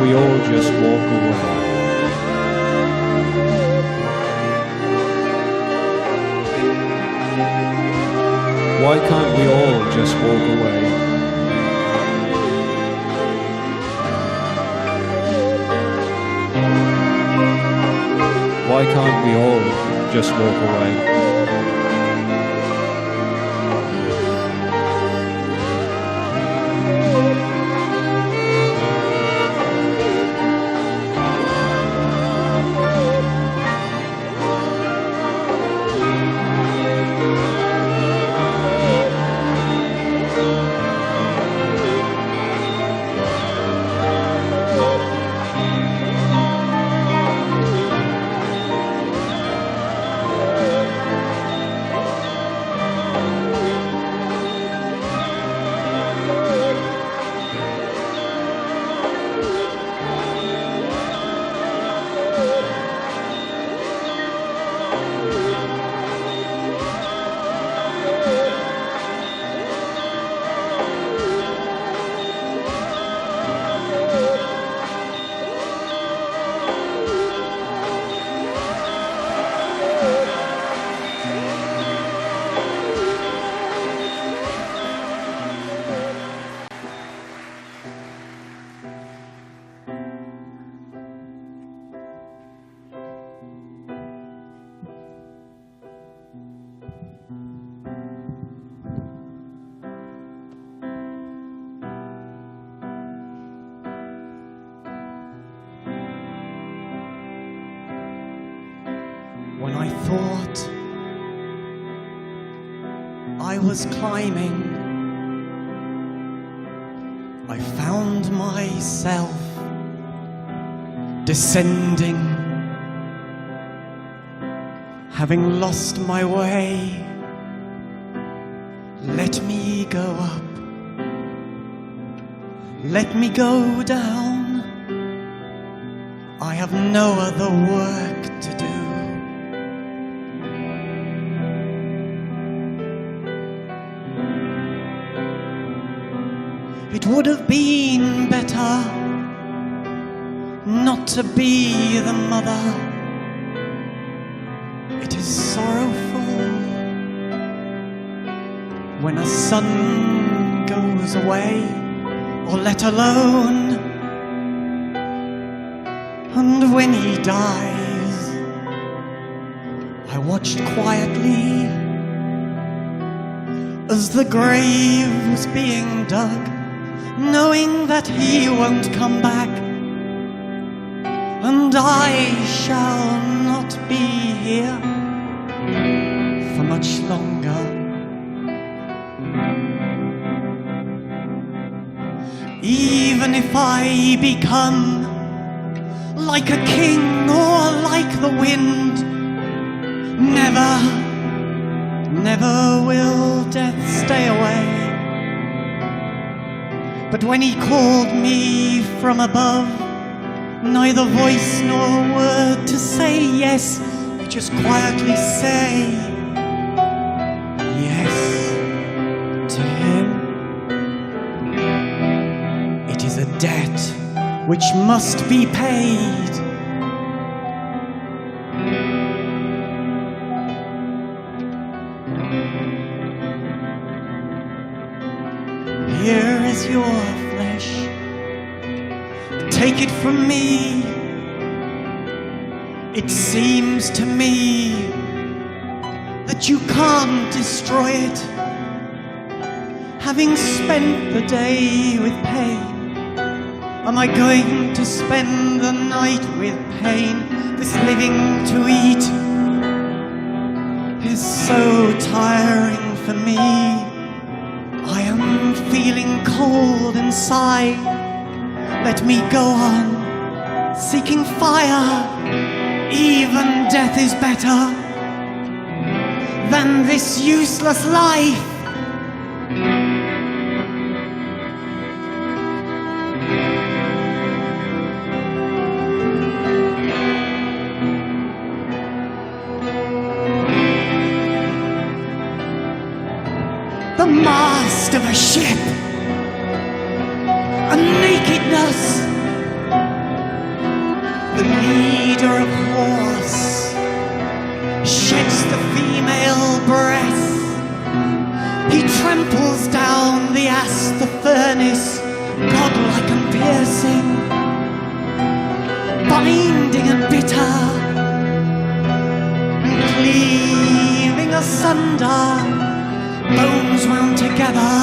we all just walk away? Why can't we all just walk away? Why can't we all just walk away? When I thought I was climbing, I found myself descending, having lost my way. Let me go up, let me go down. I have no other work to do. It would have been better not to be the mother. It is sorrowful when a son goes away or let alone, and when he dies, I watched quietly as the grave was being dug, knowing that he won't come back, and I shall not be here for much longer. Even if I become like a king or like the wind, never, never will death stay away. But when he called me from above, neither voice nor word to say yes, just quietly say yes to him. It is a debt which must be paid. Here is your flesh, take it from me. It seems to me that you can't destroy it. Having spent the day with pain, am I going to spend the night with pain? This living to eat is so tiring for me. I am feeling cold inside. Let me go on, seeking fire. Even death is better than this useless life. The mast of a ship, a nakedness past the furnace, godlike and piercing, binding and bitter, and cleaving asunder, bones wound together,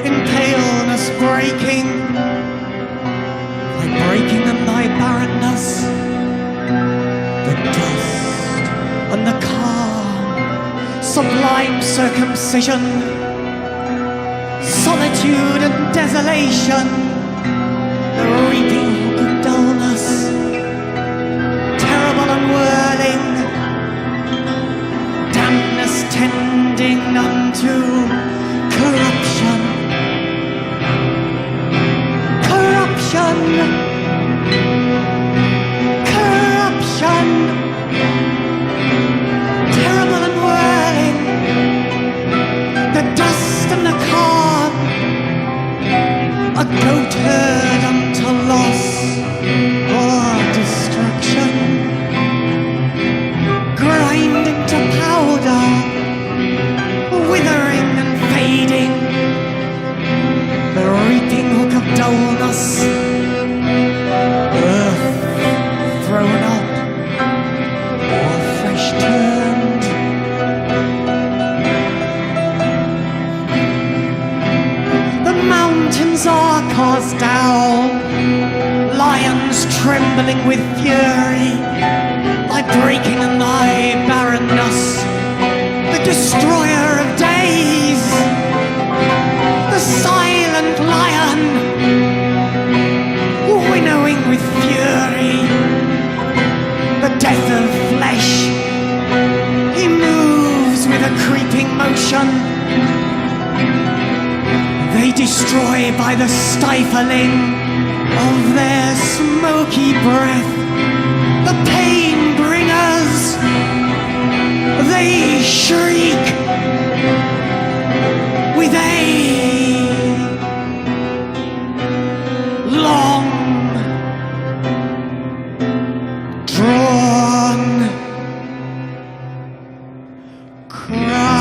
in paleness breaking, like breaking in thy barrenness, the dust and the calm, sublime circumcision, solitude and desolation, the reaping hook of dullness, terrible and whirling, dampness tending unto corruption, corruption, corruption, terrible and whirling, the dust and the calm, a goat herd unto loss or destruction, grinding to powder, withering and fading, the reaping hook of dullness, earth thrown up or flesh turned. The mountains are cast down, lions trembling with fury, thy breaking and thy barrenness, the destroyer of days, the silent lion, winnowing with fury, the death of flesh, he moves with a creeping motion, they destroy by the stifling of their smoky breath, the pain bringers, they shriek with a long drawn cry.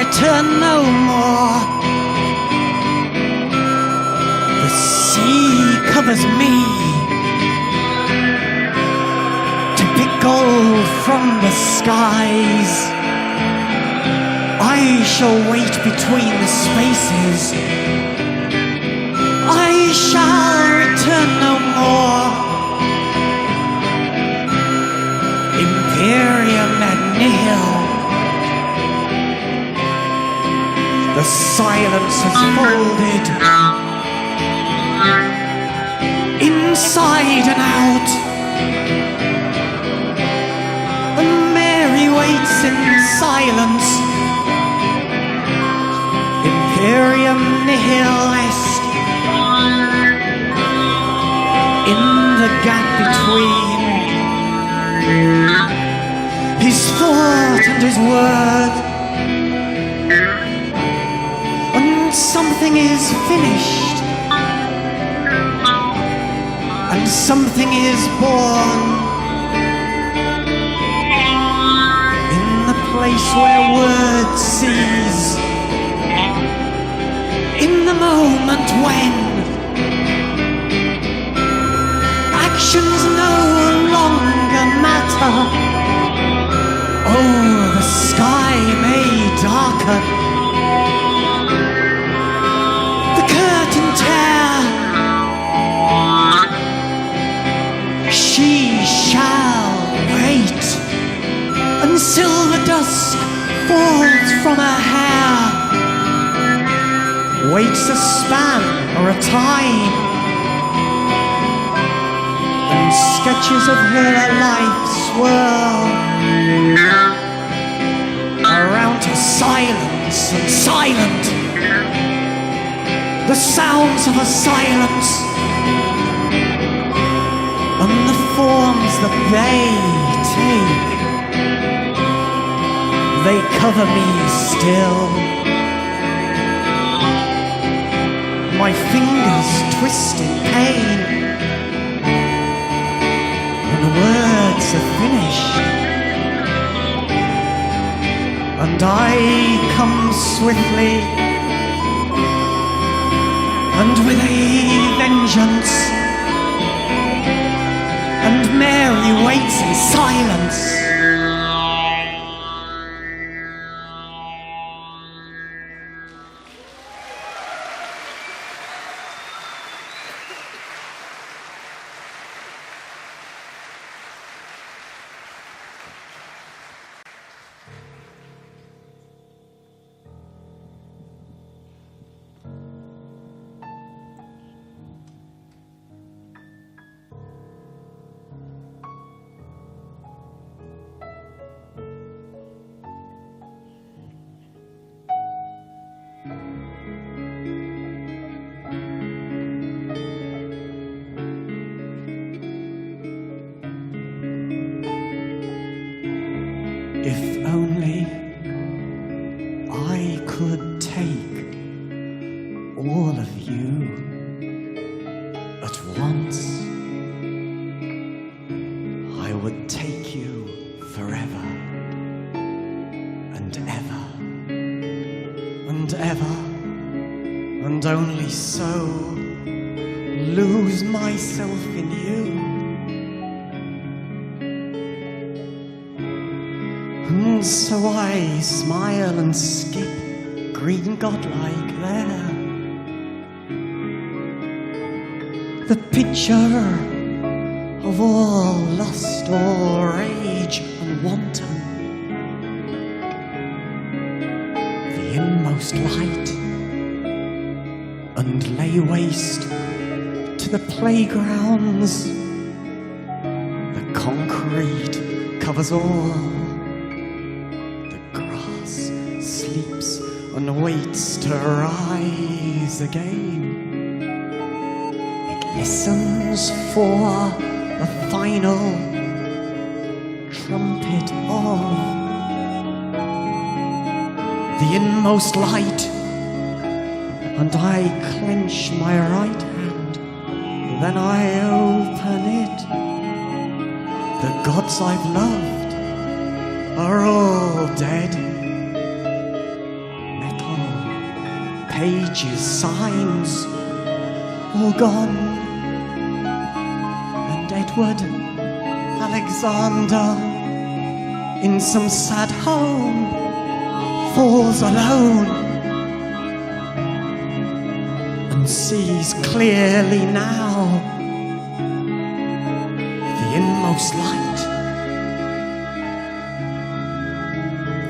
Return no more. The sea covers me to pick gold from the skies. I shall wait between the spaces. I shall return no more. Imperium ad nihil. The silence has folded inside and out, and Mary waits in silence. Imperium nihil est. In the gap between his thought and his word, something is finished, and something is born. In the place where word cease, in the moment when actions no longer matter. Oh, the sky may darken, she shall wait, and silver dusk falls from her hair, waits a span or a time, and sketches of her life swirl around her silence and silent, the sounds of a silence and the forms that they take. They cover me still. My fingers twist in pain when the words are finished, and I come swiftly and with a vengeance, and Mary waits in silence. If only I could take all of you at once, I would take you forever and ever and ever, and only so lose myself in you. And so I smile and skip, green godlike there. The picture of all lust or rage and wanton, the inmost light, and lay waste to the playgrounds. The concrete covers all. And waits to rise again. It listens for the final trumpet of the inmost light, and I clench my right hand, then I open it. The gods I've loved are all dead. Pages, signs, all gone, and Edward Alexander in some sad home falls alone and sees clearly now the inmost light,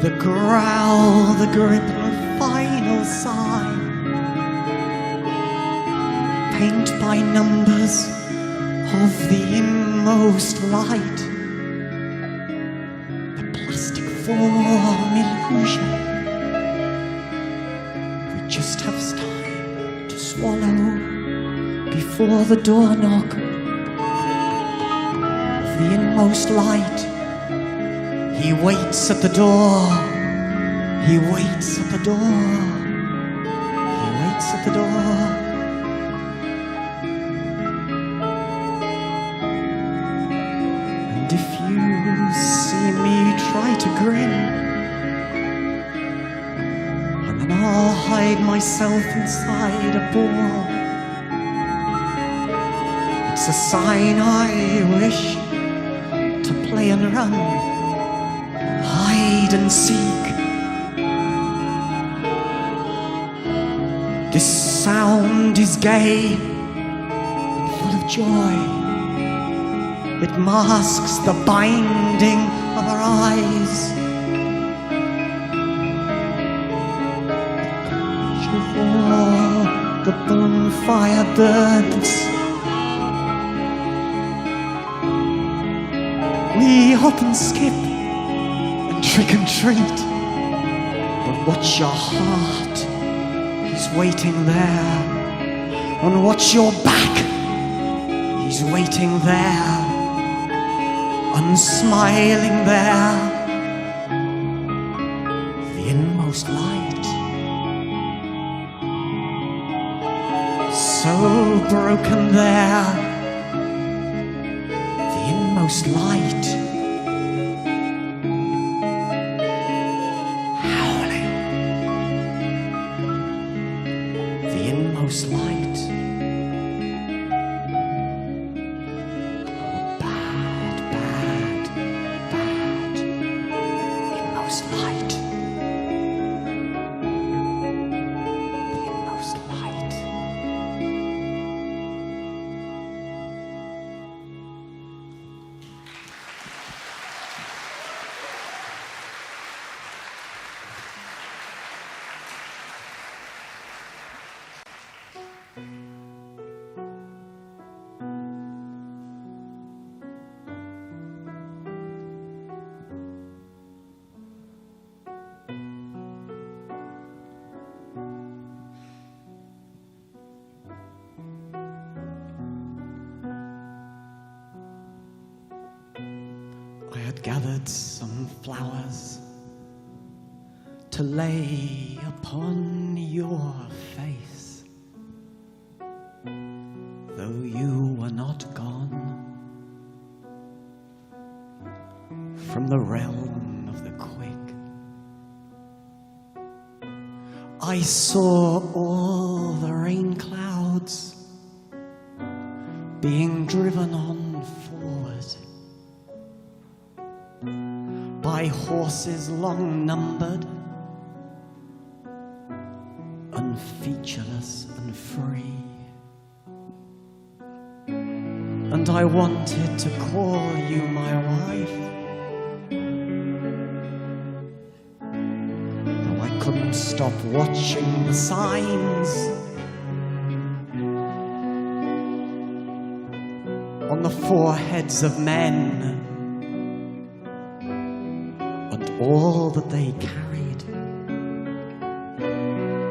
the growl, the grip, and final sigh. Paint by numbers of the inmost light, the plastic form illusion. We just have time to swallow before the door knock of the inmost light. He waits at the door. He waits at the door. He waits at the door. And if you see me try to grin, and then I'll hide myself inside a ball, it's a sign I wish to play and run, hide and seek. This sound is gay and full of joy. It masks the binding of our eyes. Before the bonfire burns, we hop and skip and trick and treat. But watch your heart, he's waiting there and watch your back. He's waiting there, unsmiling there, the inmost light, so broken there, the inmost light, howling, the inmost light. I had gathered some flowers to lay upon your face, though you were not gone from the realm of the quick. I saw all the rain clouds being driven on forward by horses long numbered and featureless and free. And I wanted to call you my wife, though I couldn't stop watching the signs on the foreheads of men and all that they carried,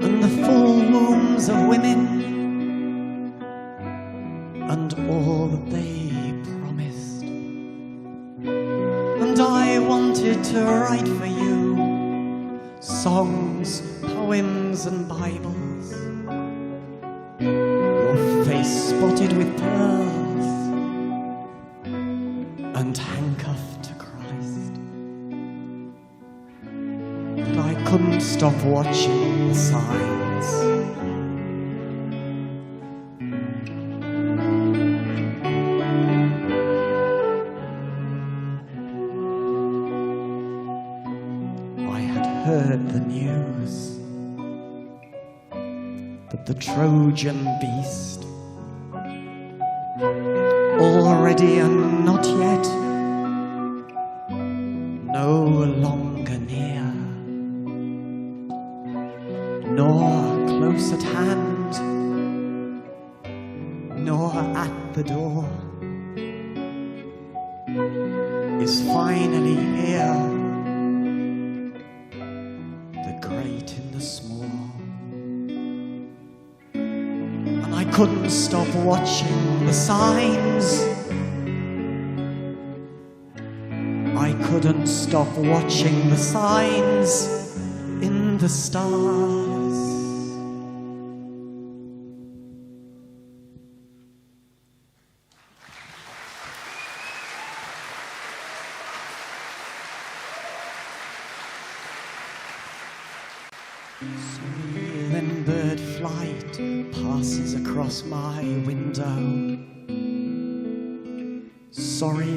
and the full wombs of women and all that they promised. And I wanted to write for you songs, poems and Bibles, your face spotted with pearls and handcuffed to Christ. But I couldn't stop watching the signs. I had heard the news that the Trojan beast, already and not yet, no longer near, nor close at hand, nor at the door, is finally here, the great in the small. And I couldn't stop watching the signs. I couldn't stop watching the signs in the stars. Sorry, then bird flight passes across my window. Sorry,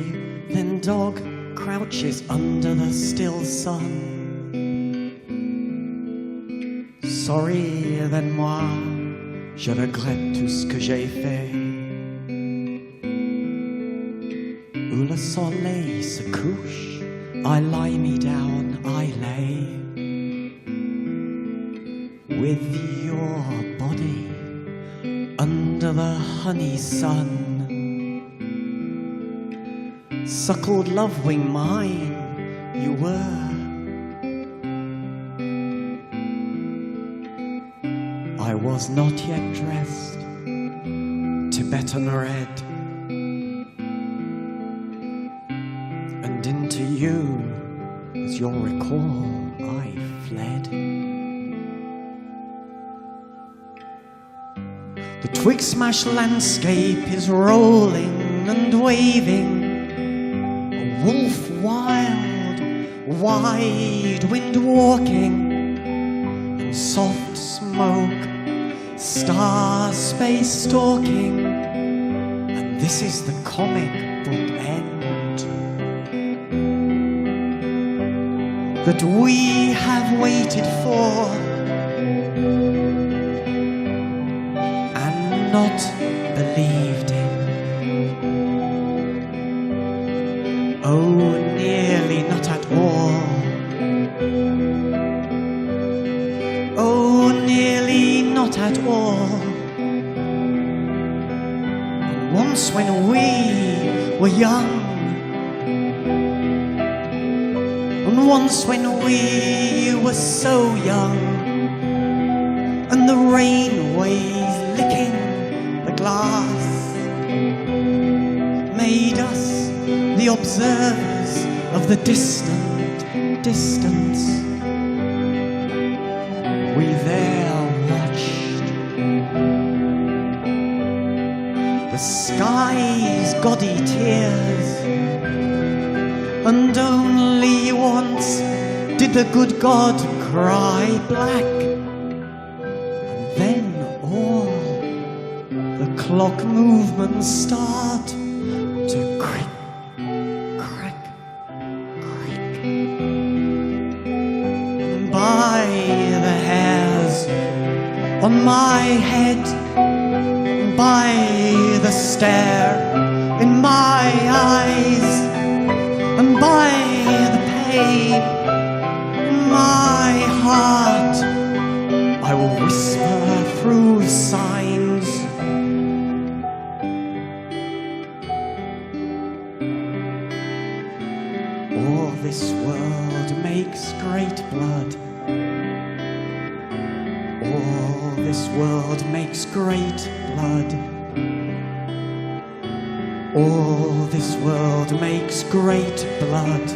then dog crouches under the still sun. Sorry, then moi, je regrette tout ce que j'ai fait. Où le soleil se couche, I lie me down, I lay with your body under the honey sun. Suckled love wing mine, you were. I was not yet dressed, Tibetan red, and into you, as you'll recall, I fled. The twig smash landscape is rolling and waving, a wolf wild, wide wind walking, and soft smoke, star space stalking, and this is the comic book end that we have waited for and not believed in. Oh, nearly not at all. Oh, nearly not at all. And once when we were young, and once when we were so young, and the rain waves licking the glass made us the observers of the distant distance. We there watched the sky's gaudy tears, and only once did the good God cry black, and then all the clock movements start to crick, crack, crick. By the hairs on my head, by the stare in my eyes, and by the pain in my heart, I will whisper through signs. All this world makes great blood. All this world makes great blood. All this world makes great blood.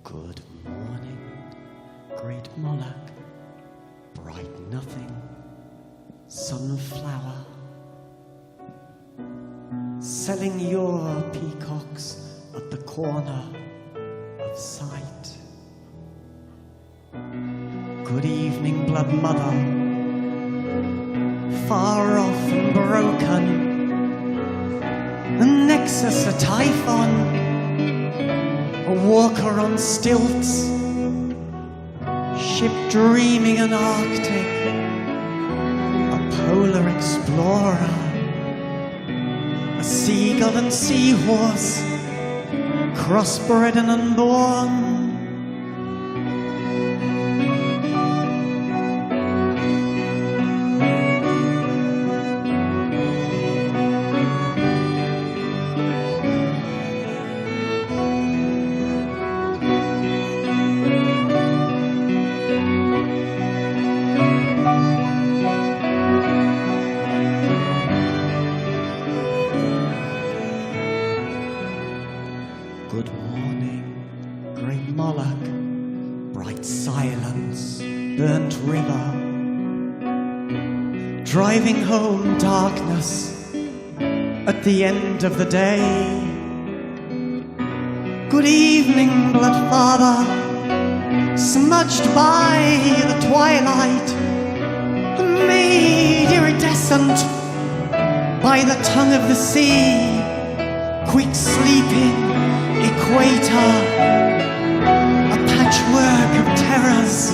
Good morning, great monarch, bright nothing, sunflower, selling your peacocks at the corner of sight. Good evening, blood mother, far off and broken, a nexus, a typhon, a walker on stilts, ship dreaming an Arctic, a polar explorer, a seagull and seahorse, crossbred and unborn. Good morning, great Moloch, bright silence, burnt river, driving home darkness, at the end of the day. Good evening, blood father, smudged by the twilight, made iridescent by the tongue of the sea. Quick sleeping equator, a patchwork of terrors,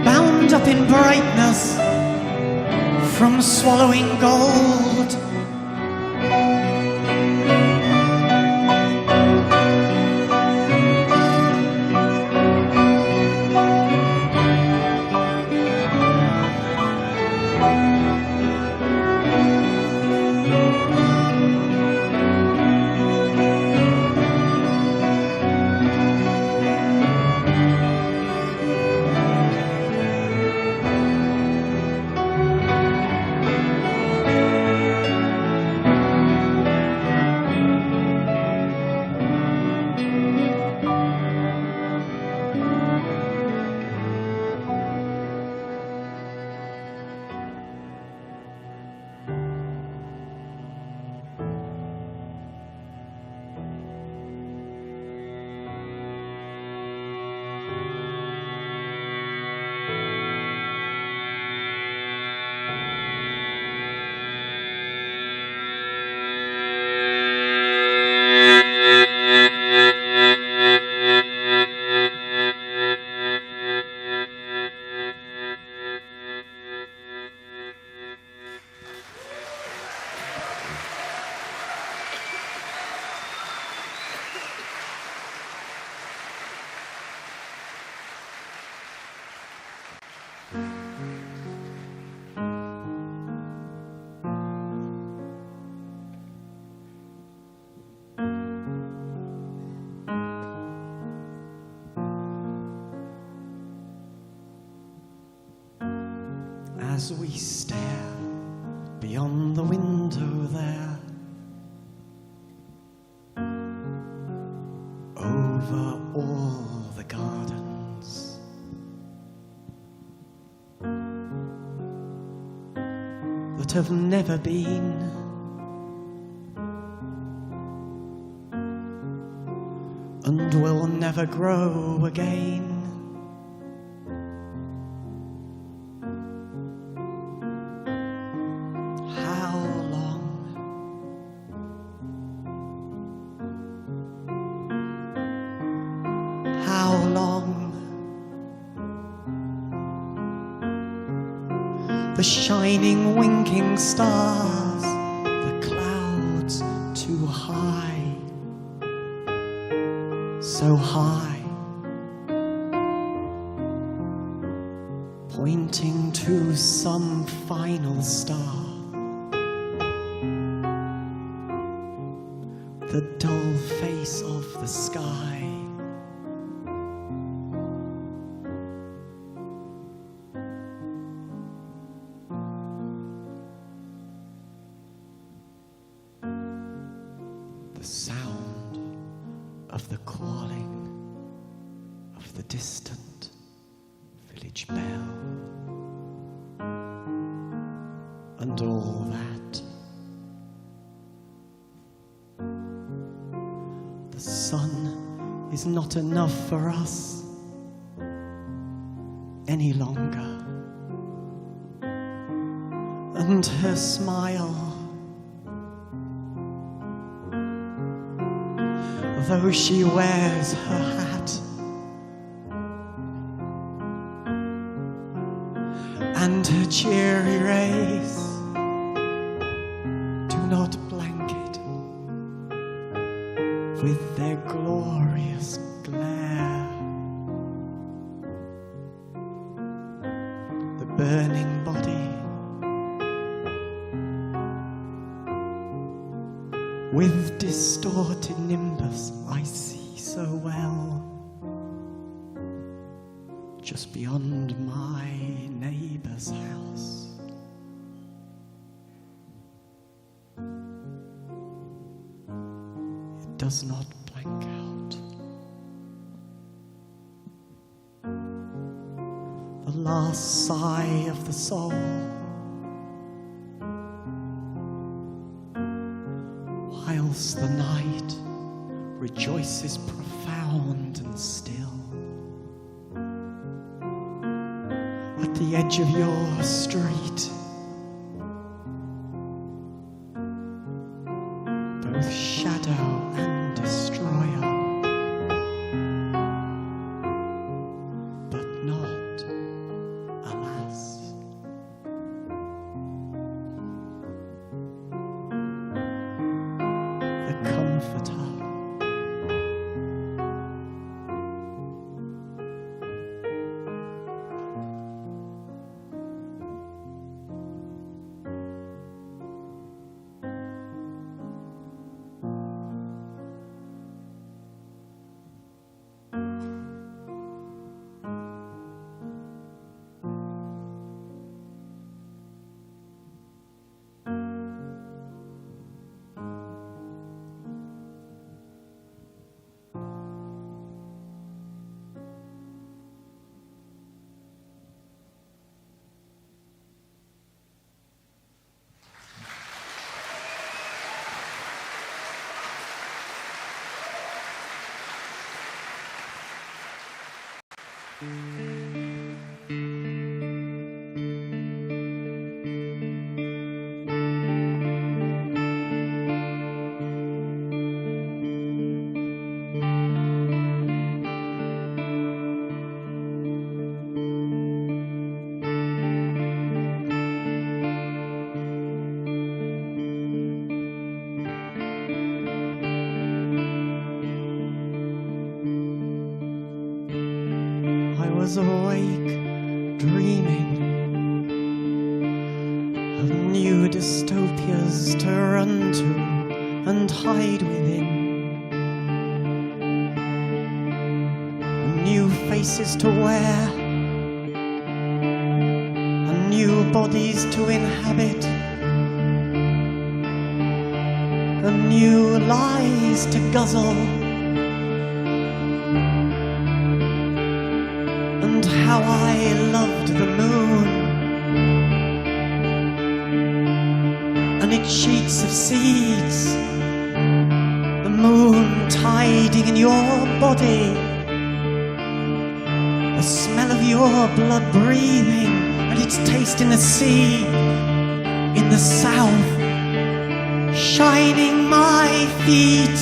bound up in brightness from swallowing gold. As we stare beyond the window there, over all the gardens, that have never been, and will never grow again. How long? The shining, winking stars, the clouds too high, so high, pointing to some final star. The dull face of the sky. The sound of the calling of the distant village bell, and all that. The sun is not enough for us any longer, and her smile, though she wears her hat and her cheery rays do not blanket with their glorious glare the burning body with distorted nimbus I see so well, just beyond my neighbor's house. It does not blank out. The last sigh of the soul whilst the night rejoices profound and still. At the edge of your street, both shadow and destroyer, but not, alas. The comforter. I was awake, dreaming of new dystopias to run to and hide within, new faces to wear, and new bodies to inhabit, and new lies to guzzle. And how I loved the moon and its sheets of seeds, the moon tiding in your body, the smell of your blood breathing and its taste in the sea, in the south, shining my feet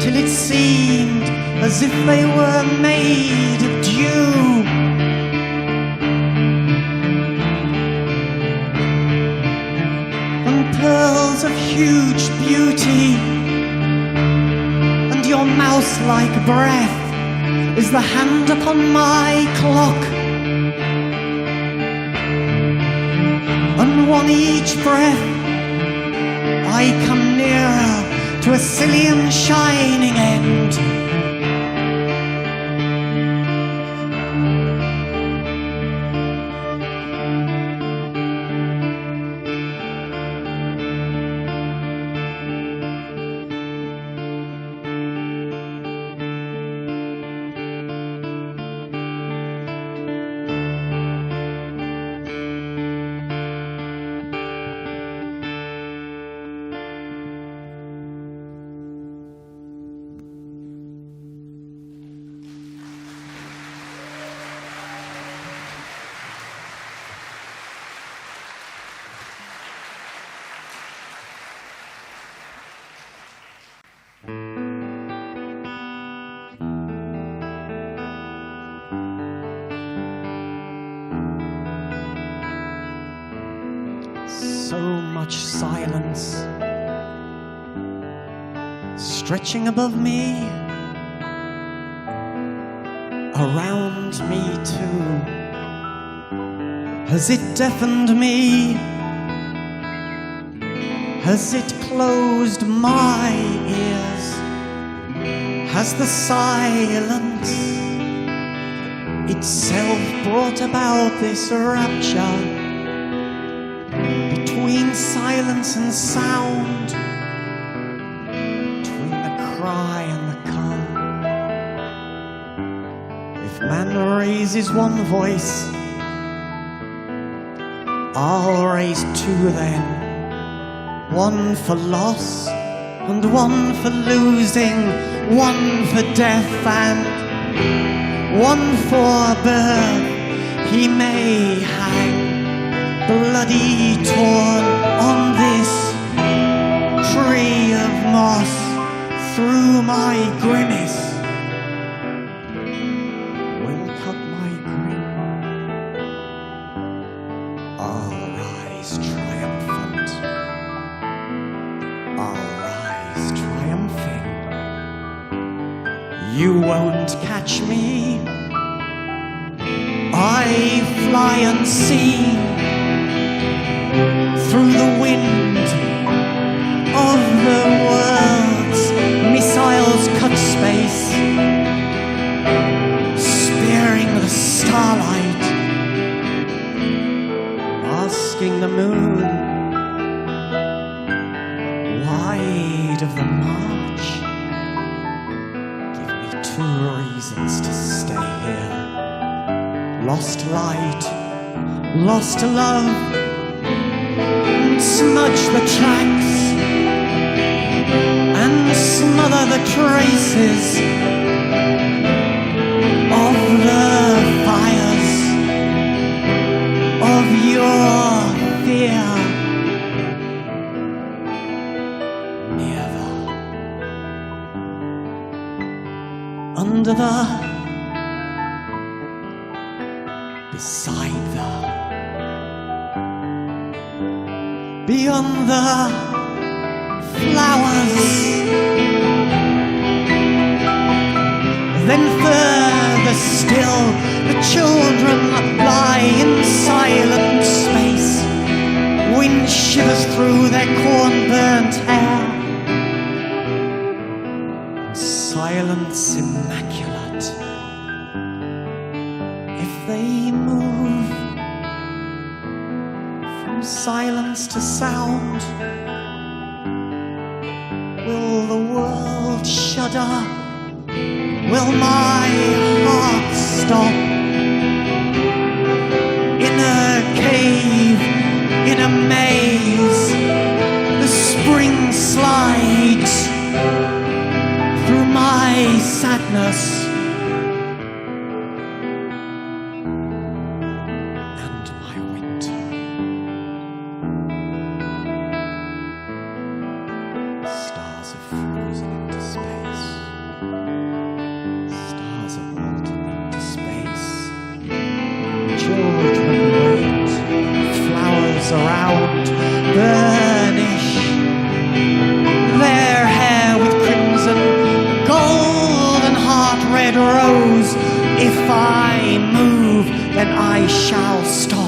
till it seemed as if they were made of dew. And pearls of huge beauty, and your mouse-like breath is the hand upon my clock. And one each breath I come nearer to a silly and shining end. So much silence stretching above me, around me too. Has it deafened me? Has it closed my ears? Has the silence itself brought about this rapture between silence and sound, between the cry and the call? If man raises one voice, I'll raise two then, one for loss and one for losing, one for death and one for birth. He may hang bloody torn on this tree of moss through my grimace will cut my grin. I'll rise triumphant, I'll rise triumphing. You won't catch me, I fly unseen through the wind of the world's missiles cut space, spearing the starlight, asking the moon wide of the march. Give me 2 reasons to stay here. Lost light, lost love, smudge the tracks and smother the traces of the fires of your fear. Near the, under the, beside the, beyond the flowers, then further still the children lie in silent space. Wind shivers through their corn-burnt hair. Silence immaculate. If they move from silence to sound, will the world shudder? Will my heart stop? In a cave, in a maze, the spring slides through my sadness and my winter. Stars have frozen into space. Stars have molten into space. Children wait, flowers around burnish their hair with crimson, gold and heart red rose. If I move, then I shall stop.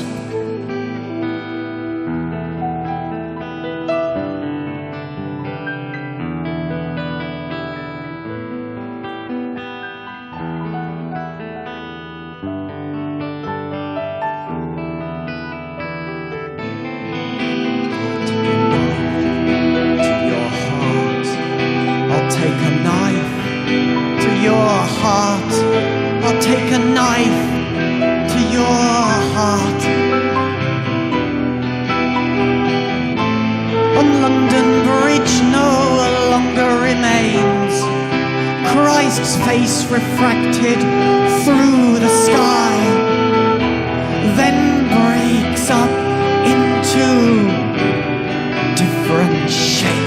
Take a knife to your heart. I'll take a knife to your heart. On London Bridge no longer remains Christ's face refracted through the sky, then breaks up into different shapes.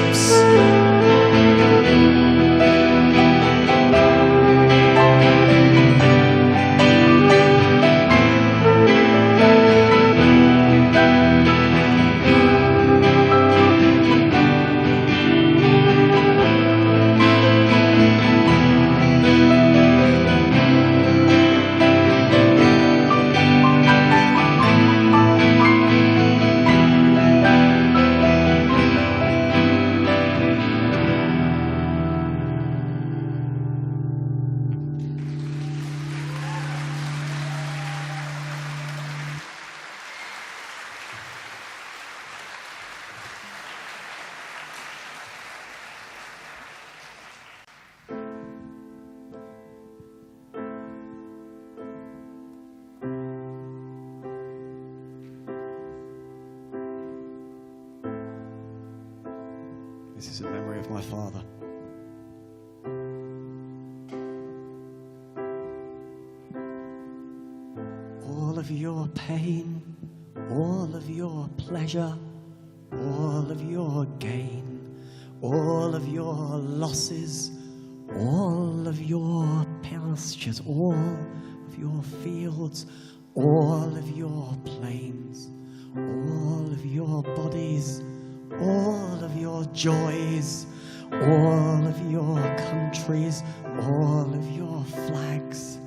This is a memory of my father. All of your pain, all of your pleasure, all of your gain, all of your losses, all of your pastures, all of your fields, all of your plains, all of your bodies, all of your joys, all of your countries, all of your flags,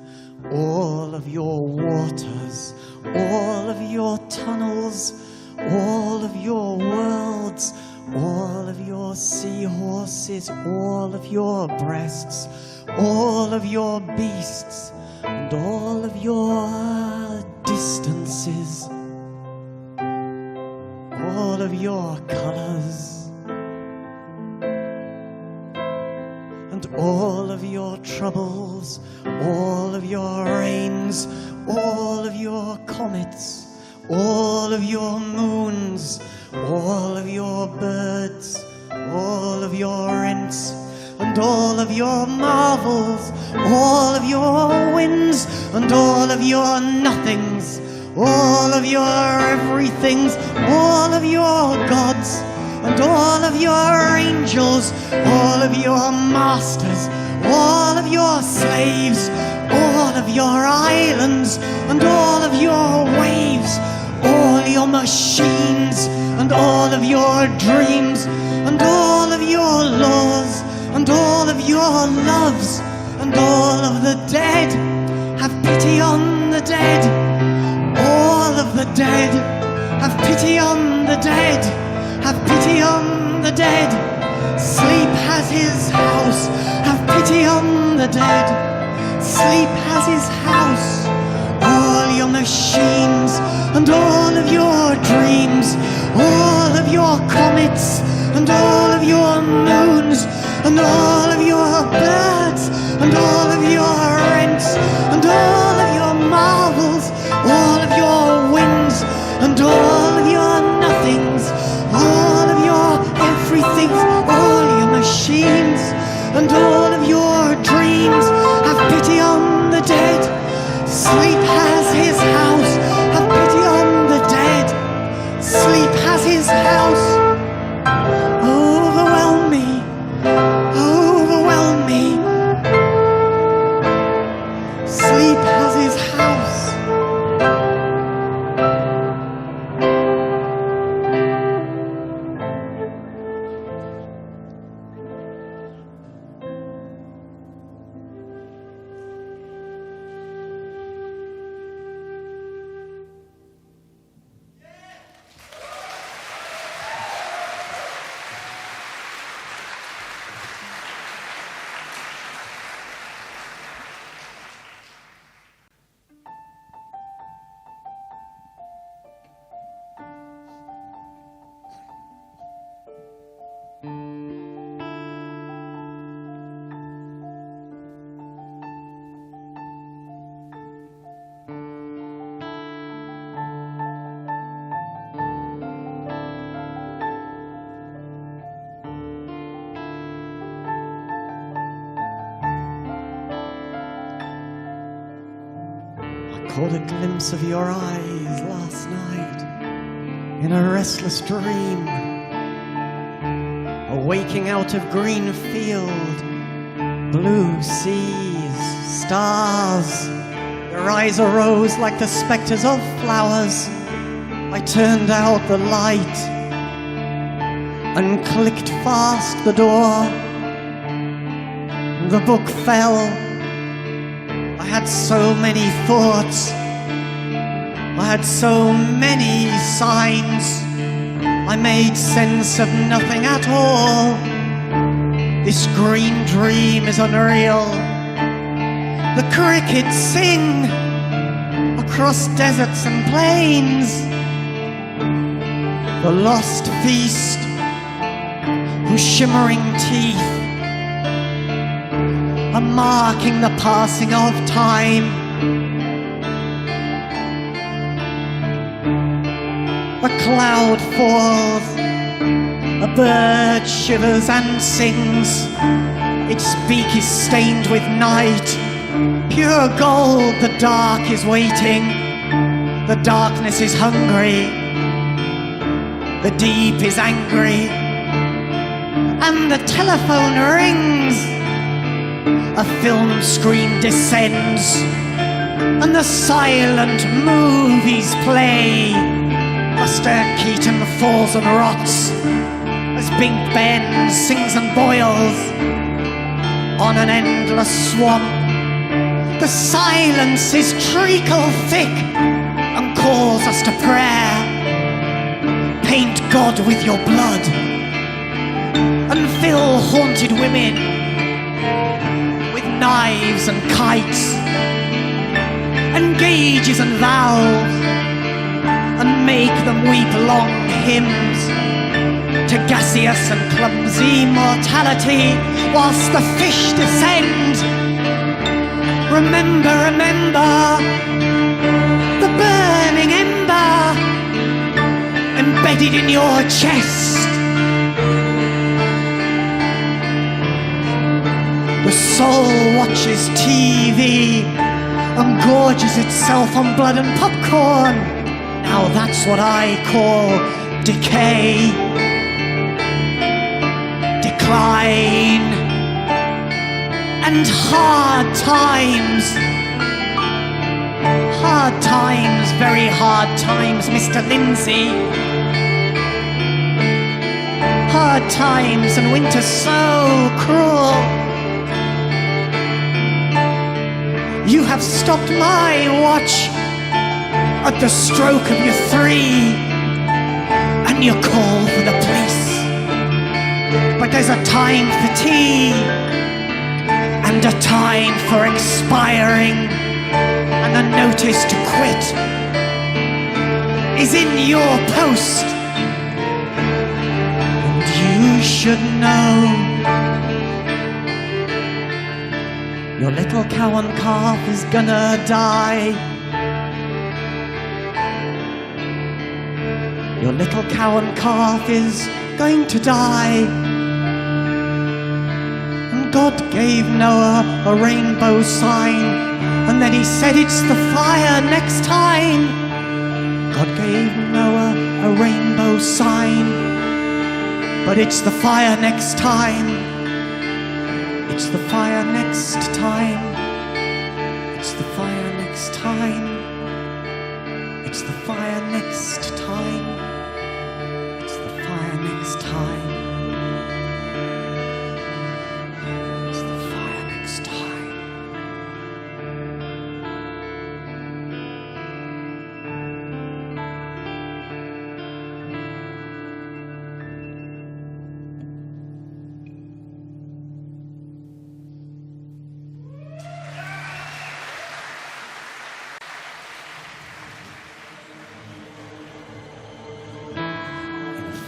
all of your waters, all of your tunnels, all of your worlds, all of your seahorses, all of your breasts, all of your beasts, and all of your distances, all of your colors, and all of your troubles, all of your rains, all of your comets, all of your moons, all of your birds, all of your rents, and all of your marvels, all of your winds, and all of your nothings, all of your everythings, all of your gods, and all of your angels, all of your masters, all of your slaves, all of your islands, and all of your waves, all your machines, and all of your dreams, and all of your laws, and all of your loves, and all of the dead. Have pity on the dead. All of the dead. Have pity on the dead. Have pity on the dead. Sleep has his house. Have pity on the dead. Sleep has his house. All your machines and all of your dreams, all of your comets and all of your moons, and all of your birds, and all of your rents, and all of your marvels, all of your winds, and all of your nothings, all of your everything, all your machines, and all of your dreams. Have pity on the dead. Sleep has his house. Have pity on the dead. Sleep has his house. Overwhelm me. Overwhelm me. Sleep has his house. Caught a glimpse of your eyes last night in a restless dream, awaking out of green field, blue seas, stars. Your eyes arose like the spectres of flowers. I turned out the light and clicked fast the door. The book fell. I had so many thoughts, I had so many signs, I made sense of nothing at all. This green dream is unreal. The crickets sing across deserts and plains. The lost feast, whose shimmering teeth are marking the passing of time. A cloud falls, a bird shivers and sings. Its beak is stained with night. Pure gold, the dark is waiting. The darkness is hungry. The deep is angry. And the telephone rings. A film screen descends. And the silent movies play. Buster Keaton falls and rots as Big Ben sings and boils on an endless swamp. The silence is treacle thick and calls us to prayer. Paint God with your blood and fill haunted women with knives and kites and gauges and vows, and make them weep long hymns to gaseous and clumsy mortality whilst the fish descend. Remember, remember the burning ember embedded in your chest. The soul watches TV and gorges itself on blood and popcorn. Now that's what I call decay, decline, and hard times. Hard times, very hard times, Mr. Lindsay. Hard times and winter so cruel. You have stopped my watch at the stroke of your 3, and you call for the police. But there's a time for tea, and a time for expiring, and a notice to quit is in your post. And you should know your little cow and calf is gonna die. Your little cow and calf is going to die. And God gave Noah a rainbow sign, and then he said it's the fire next time. God gave Noah a rainbow sign, but it's the fire next time. It's the fire next time. It's the fire next time. It's the fire next time. It's the fire next time. It's the fire next time.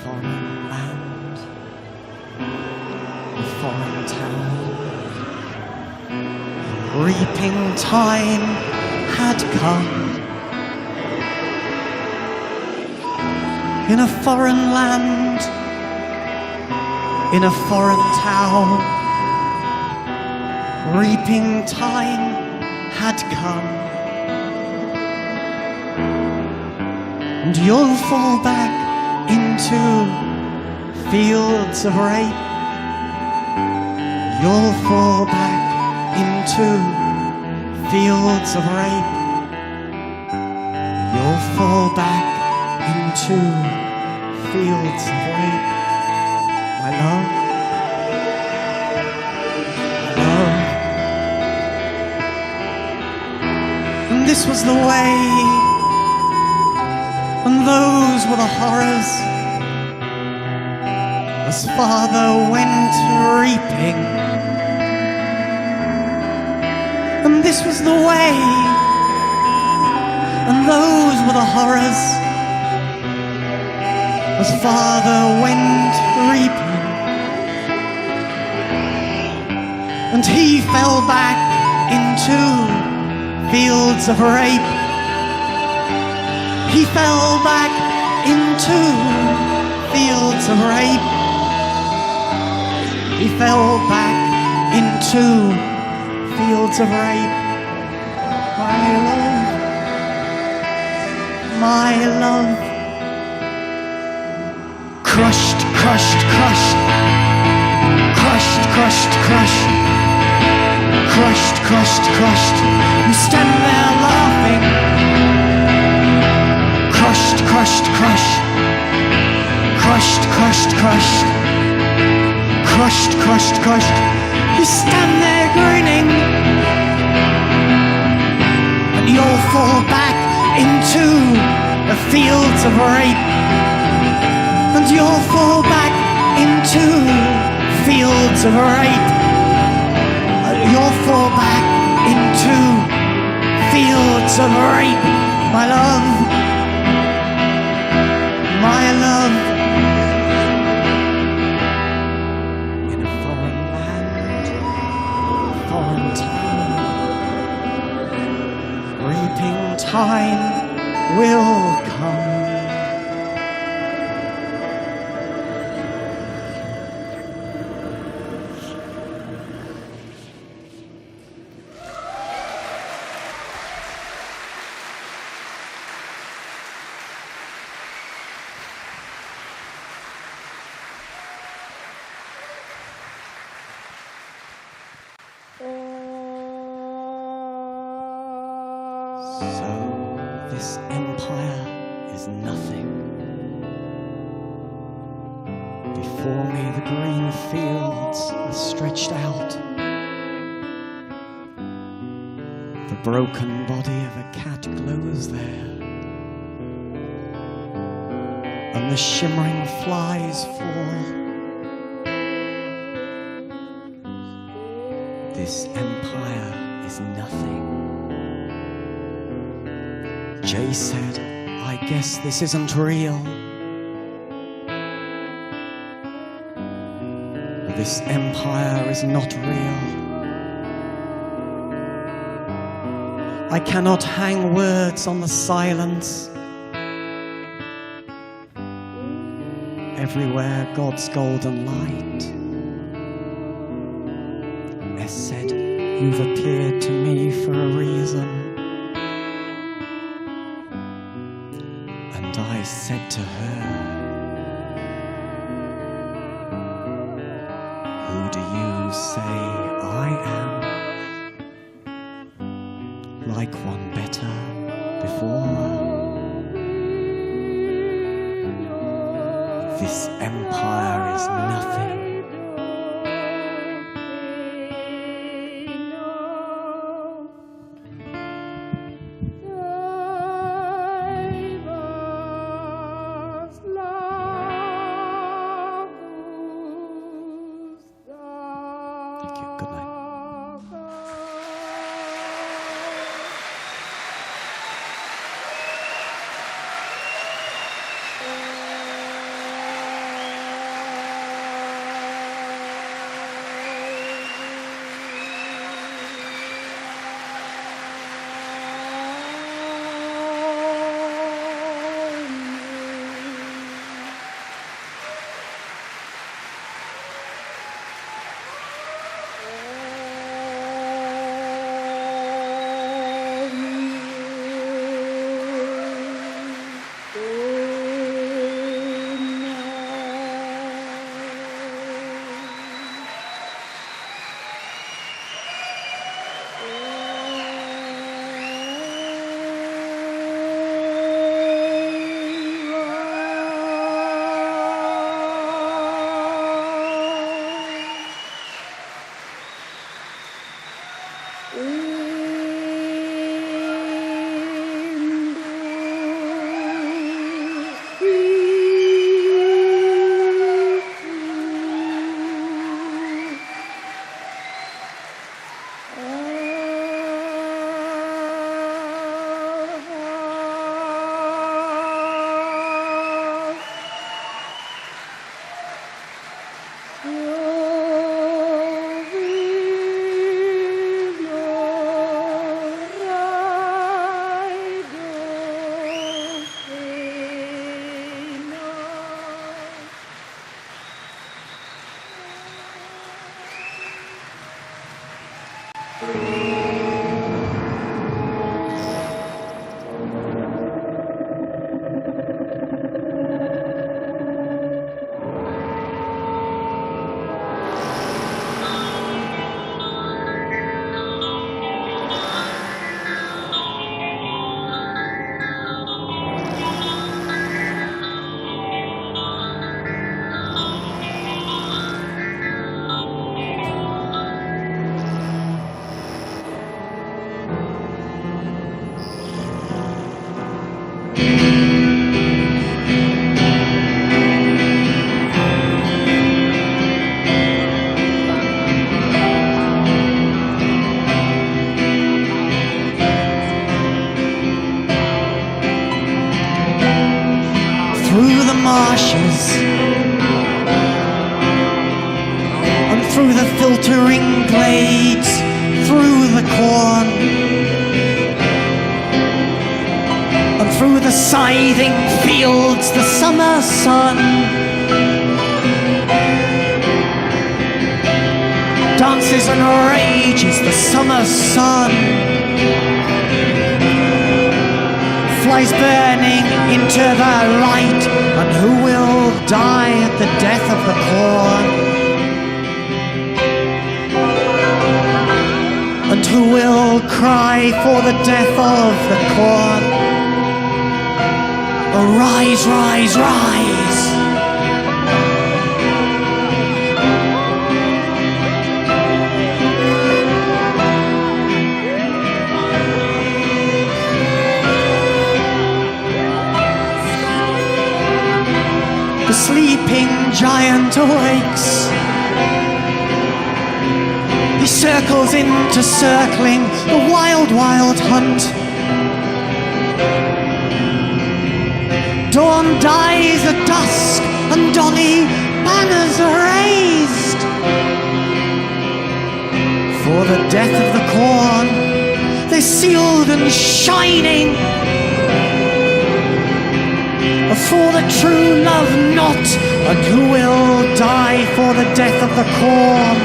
Foreign land, a foreign town. Reaping time had come. In a foreign land, in a foreign town, reaping time had come. And you'll fall back into fields of rape. You'll fall back into fields of rape. You'll fall back into fields of rape. My love, my love. And this was the way, and those were the horrors, as father went reaping. And this was the way, and those were the horrors, as father went reaping. And he fell back into fields of rape. He fell back into fields of rape. he fell back into fields of rape. My love, crushed, crushed, crushed, crushed, crushed, crushed, crushed, crushed, crushed. You stand there laughing. Crushed, crushed, crushed, crushed, crushed, crushed, crushed, crushed, crushed. You stand there grinning, and you'll fall back into the fields of rape, and you'll fall back into fields of rape, and you'll fall back into fields of rape, my love, my love. In a foreign land, foreign town, reaping time will come. So this empire is nothing. Before me the green fields are stretched out. The broken body of a cat glows there, and the shimmering flies fall. This empire is nothing. Jay said, I guess this isn't real. This empire is not real. I cannot hang words on the silence. Everywhere God's golden light. S said, you've appeared to me for a reason. I said to her, who do you say I am? Like one better before. This empire is nothing. Through the marshes and through the filtering glades, through the corn and through the scything fields, the summer sun dances and rages. The summer sun flies burning into the light, and who will die at the death of the corn? And who will cry for the death of the corn? Arise, rise, rise. The sleeping giant awakes. He circles into circling the wild, wild hunt. Dawn dies at dusk and donny banners are raised. For the death of the corn, they're sealed and shining. For the true love not, and who will die for the death of the corn?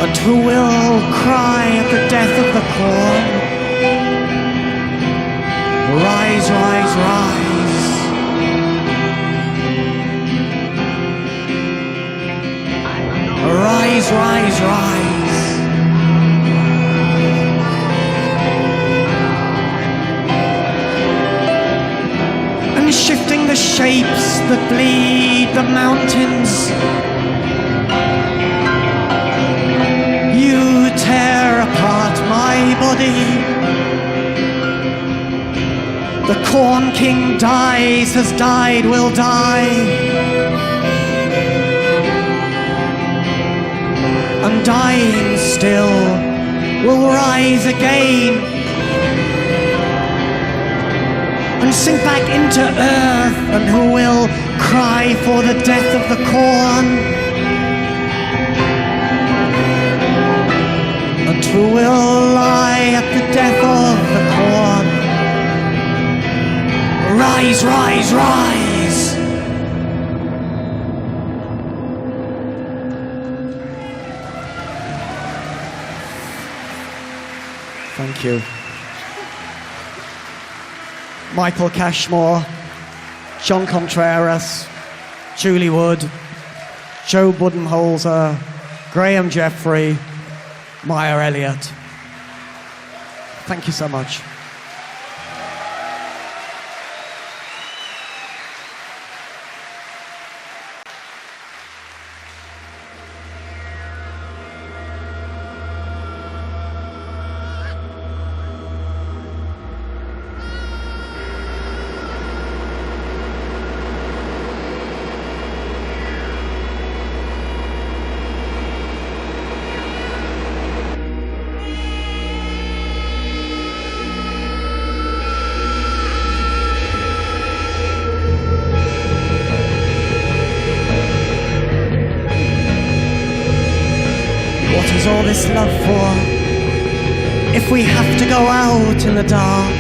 And who will cry at the death of the corn? Rise, rise, rise. Rise, rise, rise. Shifting the shapes that bleed the mountains, you tear apart my body. The Corn King dies, has died, will die, and dying still will rise again and sink back into earth, and who will cry for the death of the corn? And who will lie at the death of the corn? Rise, rise, rise. Thank you. Michael Cashmore, John Contreras, Julie Wood, Joe Budenholzer, Graham Jeffrey, Maya Elliott. Thank you so much. All this love for, if we have to go out in the dark?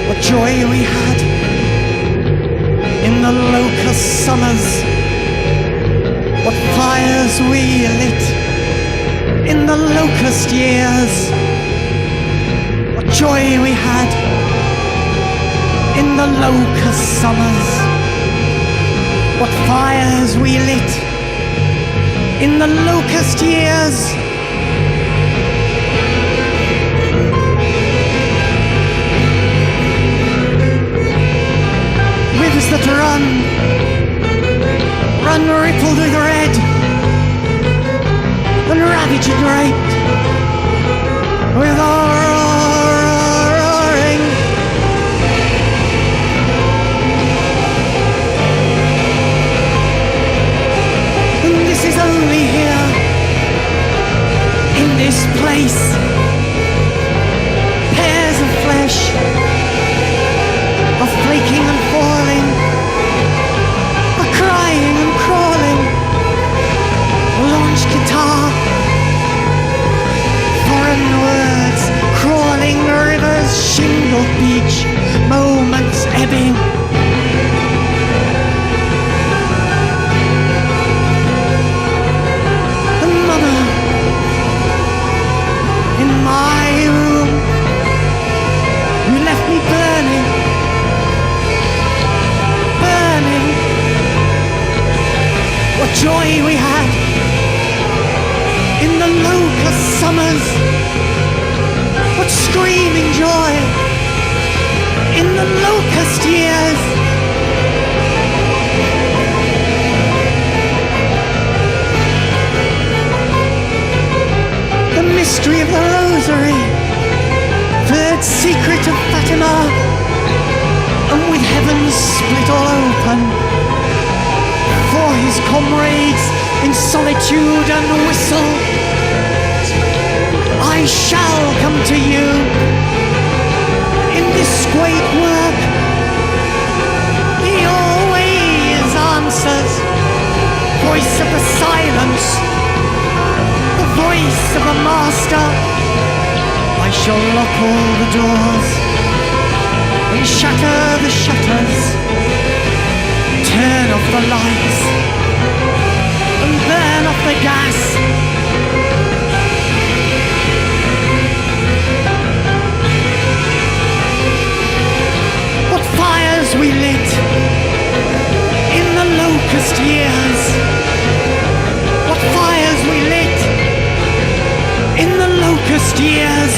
What joy we had in the locust summers. What fires we lit in the locust years. What joy we had in the locust summers. What fires we lit in the locust years. Rivers that run rippled with red and ravaged and raped with roaring. And this is only here, in this place, pairs of flesh are flaking and falling, are crying and crawling. Launch guitar, foreign words, crawling rivers, shingled beach, moments ebbing. And mother, in my room, you left me burning. What joy we had in the locust summers. What screaming joy in the locust years. The mystery of the rosary, third secret of Fatima, and with heavens split all open for his comrades in solitude and whistle. I shall come to you in this great work. He always answers, voice of the silence, the voice of the master. I shall lock all the doors and shatter the shutters, turn off the lights and burn off the gas. What fires we lit in the locust years. What fires we lit in the locust years.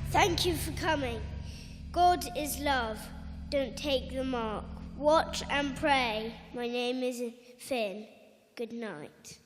Thank you for coming. God is love. Don't take the mark. Watch and pray. My name is Finn. Good night.